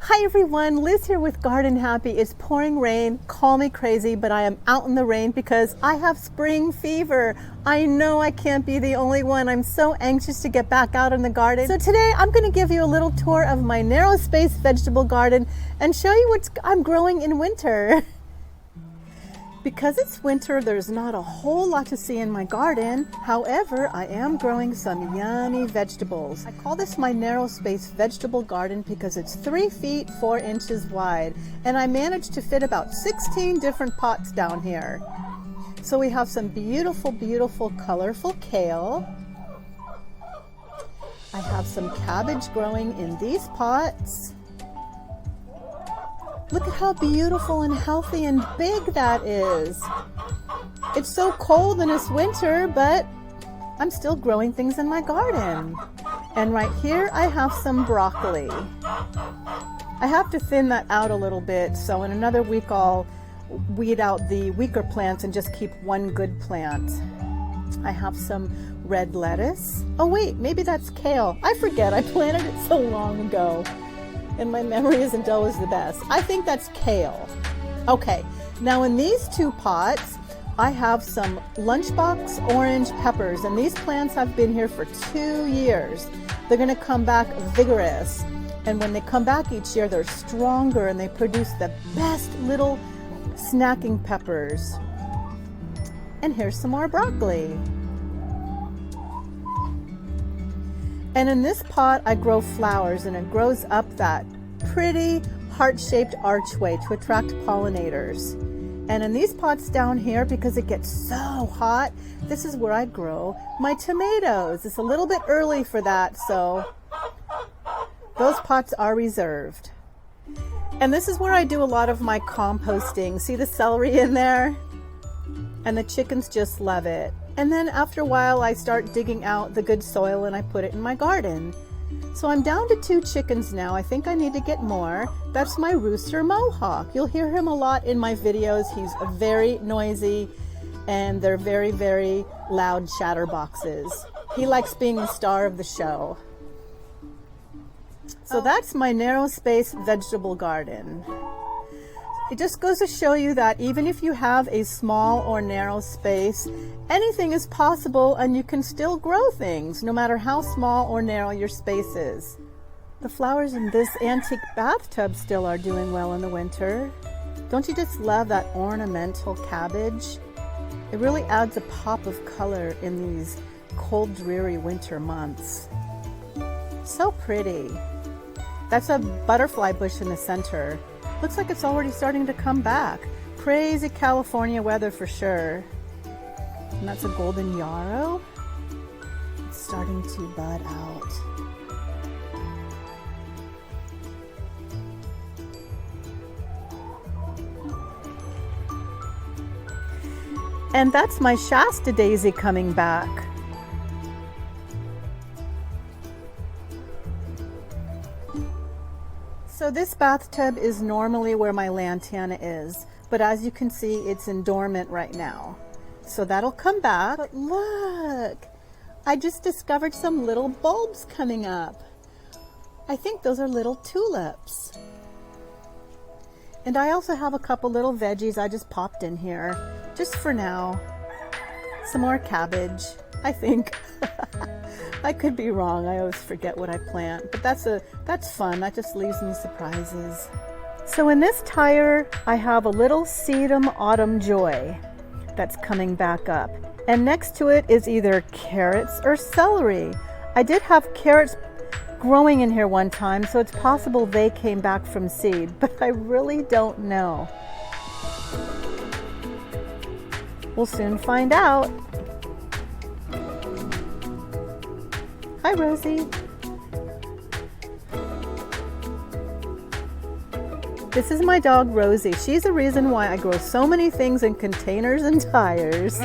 Hi everyone, Liz here with Garden Happy. It's pouring rain, call me crazy, but I am out in the rain because I have spring fever. I know I can't be the only one. I'm so anxious to get back out in the garden. So today I'm going to give you a little tour of my narrow space vegetable garden and show you what I'm growing in winter. Because it's winter, there's not a whole lot to see in my garden. However, I am growing some yummy vegetables. I call this my narrow space vegetable garden because it's 3 feet 4 inches wide, and I managed to fit about 16 different pots down here. So we have some beautiful, beautiful, colorful kale. I have some cabbage growing in these pots. Look at how beautiful and healthy and big that is. It's so cold in this winter, but I'm still growing things in my garden. And right here I have some broccoli. I have to thin that out a little bit, so in another week I'll weed out the weaker plants and just keep one good plant. I have some red lettuce. Oh wait, maybe that's kale. I forget, I planted it so long ago. And my memory isn't always the best. I think that's kale. Okay, now in these 2 pots, I have some lunchbox orange peppers, and these plants have been here for 2 years. They're gonna come back vigorous, and when they come back each year, they're stronger and they produce the best little snacking peppers. And here's some more broccoli. And in this pot, I grow flowers, and it grows up that pretty heart-shaped archway to attract pollinators. And in these pots down here, because it gets so hot, this is where I grow my tomatoes. It's a little bit early for that, so those pots are reserved. And this is where I do a lot of my composting. See the celery in there? And the chickens just love it. And then after a while, I start digging out the good soil and I put it in my garden. So I'm down to 2 chickens now. I think I need to get more. That's my rooster mohawk. You'll hear him a lot in my videos. He's very noisy, and they're very, very loud chatterboxes. He likes being the star of the show. So that's my narrow space vegetable garden. It just goes to show you that even if you have a small or narrow space, anything is possible and you can still grow things, no matter how small or narrow your space is. The flowers in this antique bathtub still are doing well in the winter. Don't you just love that ornamental cabbage? It really adds a pop of color in these cold, dreary winter months. So pretty. That's a butterfly bush in the center. Looks like it's already starting to come back. Crazy California weather for sure. And that's a golden yarrow. It's starting to bud out. And that's my Shasta daisy coming back. So this bathtub is normally where my lantana is, but as you can see, it's in dormant right now. So that'll come back. But look, I just discovered some little bulbs coming up. I think those are little tulips. And I also have a couple little veggies I just popped in here, just for now. Some more cabbage, I think. I could be wrong. I always forget what I plant, but that's fun. That just leaves me surprises. So in this tire, I have a little sedum autumn joy that's coming back up. And next to it is either carrots or celery. I did have carrots growing in here one time, so it's possible they came back from seed, but I really don't know. We'll soon find out. Hi, Rosie. This is my dog, Rosie. She's the reason why I grow so many things in containers and tires.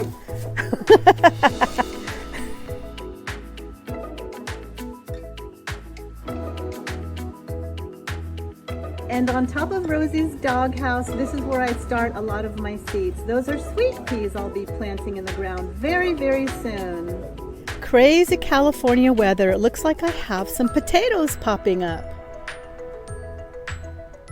And on top of Rosie's doghouse, this is where I start a lot of my seeds. Those are sweet peas I'll be planting in the ground very, very soon. Crazy California weather. It looks like I have some potatoes popping up.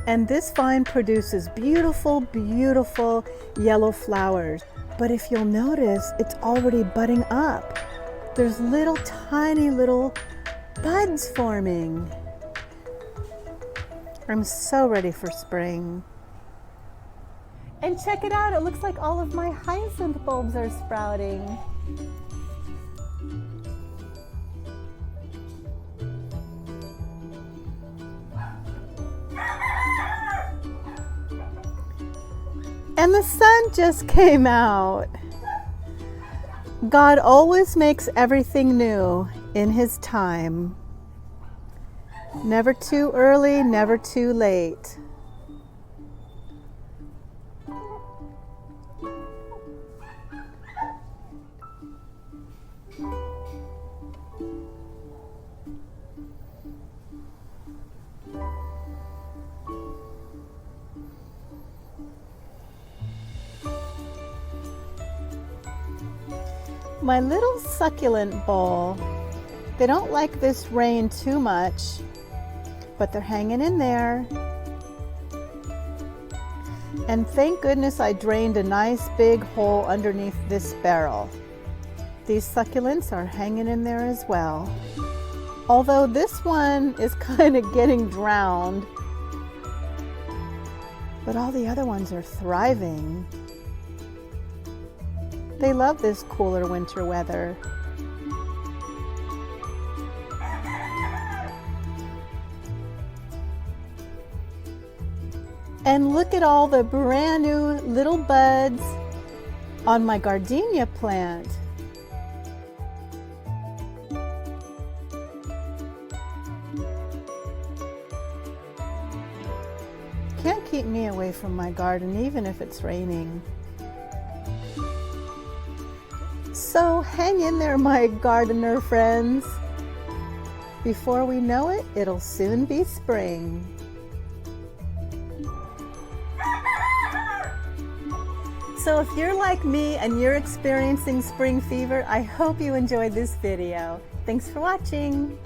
And this vine produces beautiful, beautiful yellow flowers. But if you'll notice, it's already budding up. There's little tiny little buds forming. I'm so ready for spring. And check it out, it looks like all of my hyacinth bulbs are sprouting. And the sun just came out. God always makes everything new in His time. Never too early, never too late. My little succulent bowl, they don't like this rain too much, but they're hanging in there. And thank goodness I drained a nice big hole underneath this barrel. These succulents are hanging in there as well. Although this one is kind of getting drowned, but all the other ones are thriving. They love this cooler winter weather. And look at all the brand new little buds on my gardenia plant. Can't keep me away from my garden even if it's raining. So hang in there, my gardener friends. Before we know it, it'll soon be spring. So if you're like me and you're experiencing spring fever, I hope you enjoyed this video. Thanks for watching.